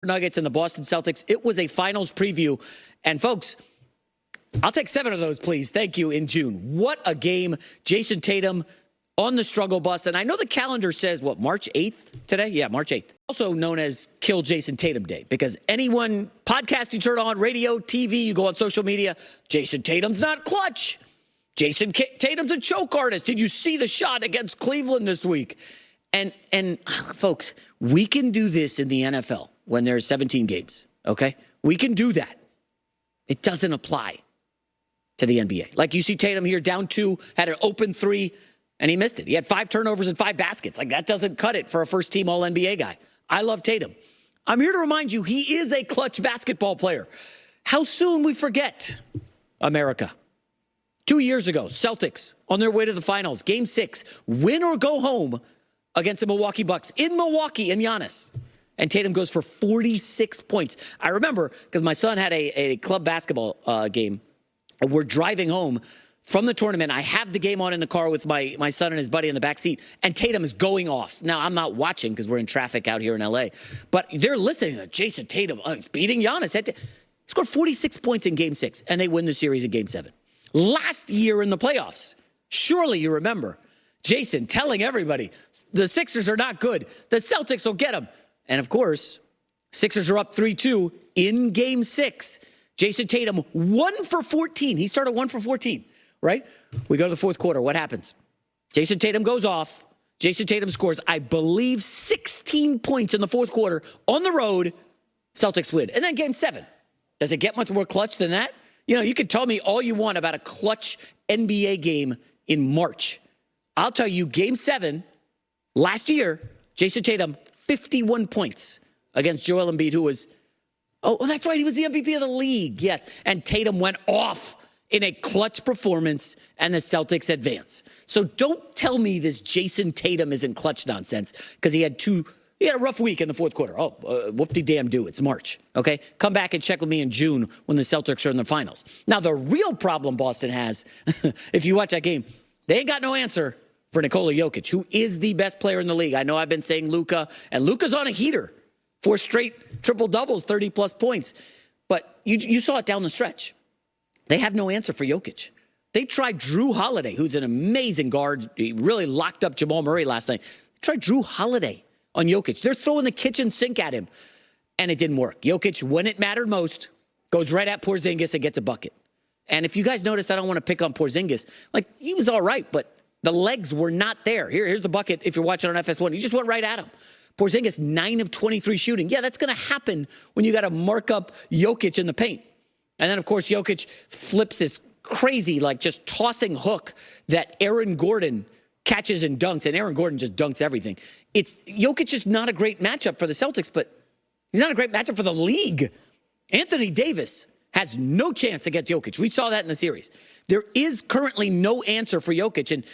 Nuggets and the Boston Celtics. It was a finals preview. And folks, I'll take 7 of those, please. Thank you, in June. What a game. Jayson Tatum on the struggle bus. And I know the calendar says, what, March 8th today? Yeah, March 8th. Also known as Kill Jayson Tatum Day, because anyone, podcast you turn on, radio, TV, you go on social media, Jayson Tatum's not clutch. Jayson Tatum's a choke artist. Did you see the shot against Cleveland this week? And folks, we can do this in the NFL when there's 17 games, okay? We can do that. It doesn't apply to the NBA. Like, you see Tatum here down 2, had an open 3, and he missed it. He had 5 turnovers and 5 baskets. Like, that doesn't cut it for a first-team All-NBA guy. I love Tatum. I'm here to remind you, he is a clutch basketball player. How soon we forget, America. 2 years ago, Celtics on their way to the finals, Game 6, win or go home against the Milwaukee Bucks in Milwaukee and Giannis. And Tatum goes for 46 points. I remember because my son had a club basketball game. And we're driving home from the tournament. I have the game on in the car with my son and his buddy in the back seat. And Tatum is going off. Now, I'm not watching because we're in traffic out here in L.A. But they're listening to Jayson Tatum. He's beating Giannis. He scored 46 points in Game 6. And they win the series in Game 7. Last year in the playoffs, surely you remember, Jayson telling everybody, the Sixers are not good. The Celtics will get them. And, of course, Sixers are up 3-2 in Game 6. Jayson Tatum, 1 for 14. He started 1 for 14, right? We go to the fourth quarter. What happens? Jayson Tatum goes off. Jayson Tatum scores, I believe, 16 points in the fourth quarter on the road. Celtics win. And then Game 7. Does it get much more clutch than that? You know, you can tell me all you want about a clutch NBA game in March. I'll tell you, Game 7, last year, Jayson Tatum, 51 points against Joel Embiid, who was, oh, that's right, he was the MVP of the league, yes. And Tatum went off in a clutch performance, and the Celtics advance. So don't tell me this Jayson Tatum isn't clutch nonsense, because he had a rough week in the fourth quarter. Oh, whoop-de-damn-do, it's March, okay? Come back and check with me in June when the Celtics are in the finals. Now, the real problem Boston has, if you watch that game, they ain't got no answer for Nikola Jokic, who is the best player in the league. I know I've been saying Luka, and Luka's on a heater. 4 straight triple-doubles, 30-plus points. But you saw it down the stretch. They have no answer for Jokic. They tried Drew Holiday, who's an amazing guard. He really locked up Jamal Murray last night. They tried Drew Holiday on Jokic. They're throwing the kitchen sink at him, and it didn't work. Jokic, when it mattered most, goes right at Porzingis and gets a bucket. And if you guys notice, I don't want to pick on Porzingis. Like, he was all right, but the legs were not there. Here's the bucket if you're watching on FS1. He just went right at him. Porzingis, 9 of 23 shooting. Yeah, that's going to happen when you got to mark up Jokic in the paint. And then, of course, Jokic flips this crazy, like, just tossing hook that Aaron Gordon catches and dunks, and Aaron Gordon just dunks everything. Jokic is not a great matchup for the Celtics, but he's not a great matchup for the league. Anthony Davis has no chance against Jokic. We saw that in the series. There is currently no answer for Jokic, and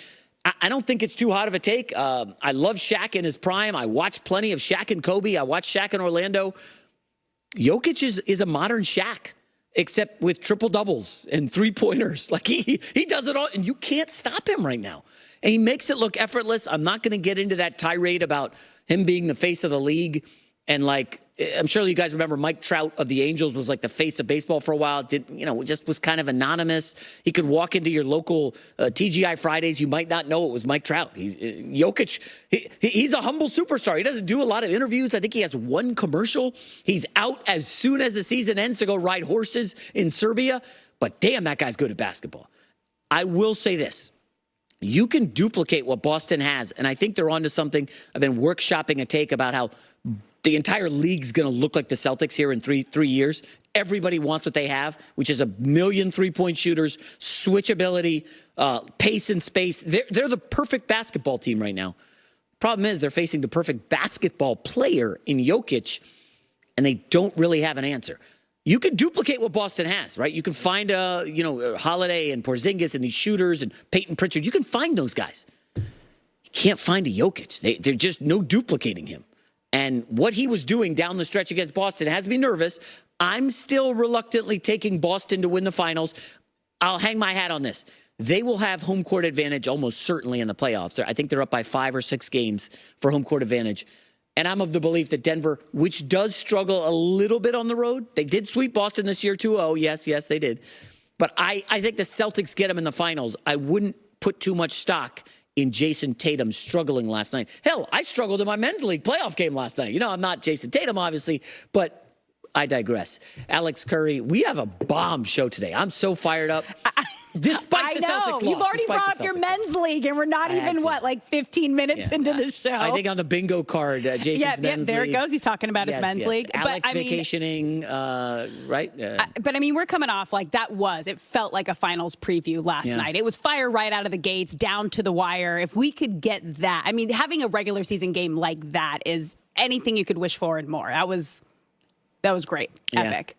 I don't think it's too hot of a take. I love Shaq in his prime. I watched plenty of Shaq and Kobe. I watched Shaq in Orlando. Jokic is a modern Shaq, except with triple-doubles and three-pointers. Like, he does it all, and you can't stop him right now. And he makes it look effortless. I'm not going to get into that tirade about him being the face of the league. And, like, I'm sure you guys remember Mike Trout of the Angels was like the face of baseball for a while. Just was kind of anonymous. He could walk into your local TGI Fridays. You might not know it was Mike Trout. Jokic, he's a humble superstar. He doesn't do a lot of interviews. I think he has 1 commercial. He's out as soon as the season ends to go ride horses in Serbia. But damn, that guy's good at basketball. I will say this. You can duplicate what Boston has, and I think they're onto something. I've been workshopping a take about how the entire league's going to look like the Celtics here in three years. Everybody wants what they have, which is a million three-point shooters, switchability, pace and space. They're the perfect basketball team right now. Problem is they're facing the perfect basketball player in Jokic, and they don't really have an answer. You can duplicate what Boston has, right? You can find, Holiday and Porzingis and these shooters and Peyton Pritchard. You can find those guys. You can't find a Jokic. They're just no duplicating him. And what he was doing down the stretch against Boston has me nervous. I'm still reluctantly taking Boston to win the finals. I'll hang my hat on this. They will have home court advantage almost certainly in the playoffs. I think they're up by 5 or 6 games for home court advantage. And I'm of the belief that Denver, which does struggle a little bit on the road, they did sweep Boston this year 2-0. Yes, they did. But I think the Celtics get them in the finals. I wouldn't put too much stock in Jayson Tatum struggling last night. Hell, I struggled in my men's league playoff game last night. You know, I'm not Jayson Tatum, obviously, but I digress. Alex Curry, we have a bomb show today. I'm so fired up. Despite the Celtics loss. You've already brought up your men's league, and we're not even, 15 minutes into the show. I think on the bingo card, Jason's men's there league. It goes. He's talking about his men's league. Alex vacationing, right? But, we're coming off it felt like a finals preview last night. It was fire right out of the gates, down to the wire. If we could get that, having a regular season game like that is anything you could wish for and more. That was great. Epic.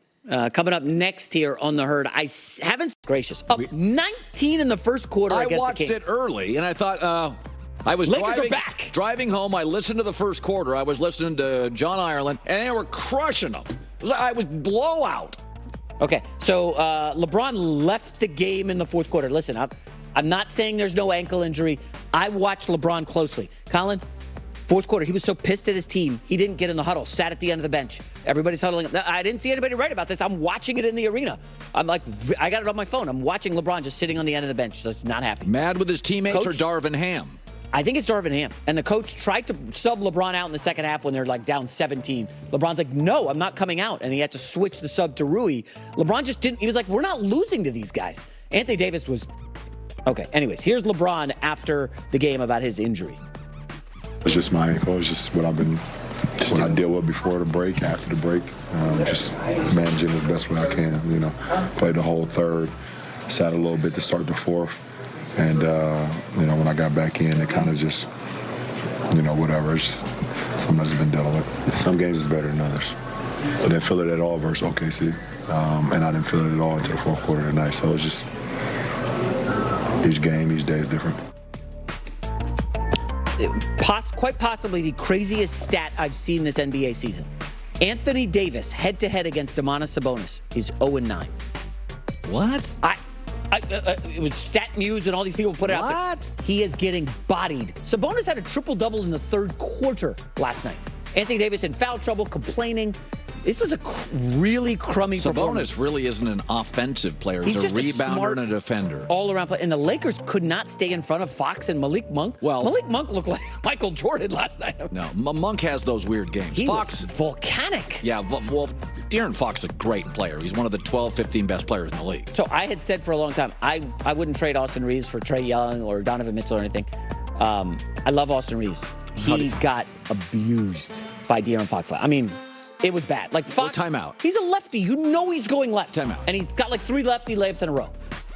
Coming up next here on the Herd, I haven't gracious up 19 in the first quarter against the Kings. I watched it early, and I thought I was driving home. I listened to the first quarter. I was listening to John Ireland, and they were crushing them. I was blowout. Okay, so LeBron left the game in the fourth quarter. Listen, I'm not saying there's no ankle injury. I watched LeBron closely. Colin, fourth quarter, he was so pissed at his team, he didn't get in the huddle, sat at the end of the bench. Everybody's huddling up. I didn't see anybody write about this. I'm watching it in the arena. I got it on my phone. I'm watching LeBron just sitting on the end of the bench, just not happy. Mad with his teammates coach, or Darvin Ham? I think it's Darvin Ham. And the coach tried to sub LeBron out in the second half when they're down 17. LeBron's like, no, I'm not coming out. And he had to switch the sub to Rui. LeBron just didn't. He was like, we're not losing to these guys. Anthony Davis was. Okay, anyways, here's LeBron after the game about his injury. It's just my ankle. It's just what I deal with before the break, after the break. Just managing as best way I can. Played the whole third, sat a little bit to start the fourth, and when I got back in, it kind of just, whatever. It's just something that's been dealing with. Some games is better than others. So I didn't feel it at all versus OKC, and I didn't feel it at all until the fourth quarter tonight. So it's just each game, each day is different. Quite possibly the craziest stat I've seen this NBA season. Anthony Davis, head-to-head against Domantas Sabonis, is 0-9. What? It was Stat News and all these people put it out there. He is getting bodied. Sabonis had a triple-double in the third quarter last night. Anthony Davis in foul trouble, complaining. This was a really crummy performance. Sabonis really isn't an offensive player. He's He's a just rebounder and a defender. All-around player. And the Lakers could not stay in front of Fox and Malik Monk. Well, Malik Monk looked like Michael Jordan last night. No, Monk has those weird games. Fox was volcanic. Yeah, well, De'Aaron Fox is a great player. He's one of the 12, 15 best players in the league. So I had said for a long time, I wouldn't trade Austin Reeves for Trae Young or Donovan Mitchell or anything. I love Austin Reeves. He got abused by De'Aaron Fox. It was bad. Fox, timeout. He's a lefty. He's going left. Timeout. And he's got 3 lefty layups in a row.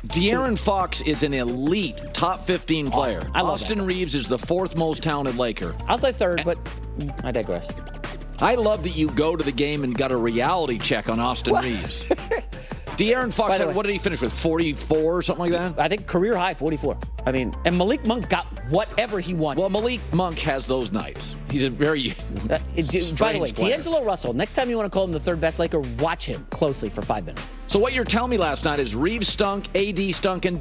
De'Aaron Fox is an elite top 15 player. Awesome. I love Austin Reeves is the 4th most talented Laker. I'll say 3rd, but I digress. I love that you go to the game and got a reality check on Austin Reeves. De'Aaron Fox, what did he finish with, 44 or something like that? I think career high, 44. And Malik Monk got whatever he wanted. Well, Malik Monk has those nights. He's a very by the way, player. D'Angelo Russell, next time you want to call him the 3rd best Laker, watch him closely for 5 minutes. So what you're telling me last night is Reeves stunk, AD stunk, and